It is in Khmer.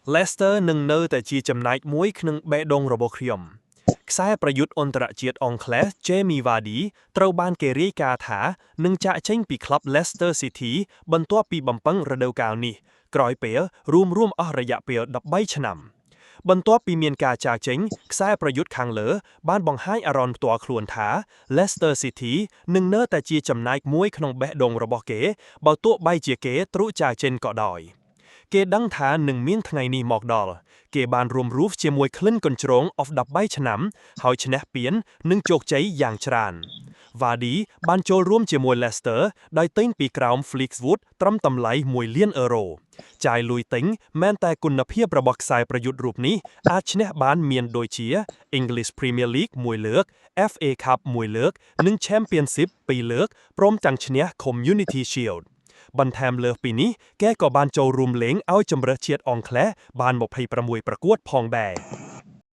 Leicester នឹងនៅតែជាចំណែកមួយក្នុងបេះដូងរបស់ខ្ញុំខ្សែប្រយុទ្ធអន្តរជាតិអង់គ្លេស Jamie Vardy ត្រូវបានគេរាយការណ៍ថានឹងចាកចេញពីក្លឹប Leicester City បន្ទាប់ពីបំពឹងរដូវកាលនេះក្រោយពេលរួមអស់រយៈពេល13ឆ្នាំបន្ទាប់ពីមានការចាកចេញខ្សែប្រយុទ្ធខាងលើបានបង្ហាញអារម្មណ៍ផ្ទាល់ខ្លួនថា Leicester City នឹងនៅតែជាចំណែកមួយក្នុងបេះដូងរបស់គេបើទោះបីជាគេទ្រុចាកចេញក៏ដោយគេដឹងថានឹងមានថ្ងៃនេះមកដល់គេបានរួមរស់ជាមួយក្លិនកញ្ជ្រោងអស់13ឆ្នាំហើយឈ្នះពាននិងជោគជ័យយ៉ាងច្រើន Vardy បានចូលរួមជាមួយ Leicester ដោយទិញពីក្រោម Fleetwood ត្រឹមតម្លៃ1លានអឺរ៉ូចាយលុយទិញមែនតែគុណភាពរបស់ខ្សែប្រយុទ្ធរូបនេះអាចឈ្នះបានមានដូចជា English Premier League 1លើក FA Cup 1លើកនិង Championship 2លើកព្រមទាំងឈ្នះ Community Shieldបន្ថែមលើសពីនេះគេក៏បានចូលរួមលេងឲ្យជម្រើសជាតិអង់គ្លេសបាន26ប្រកួតផងដែរ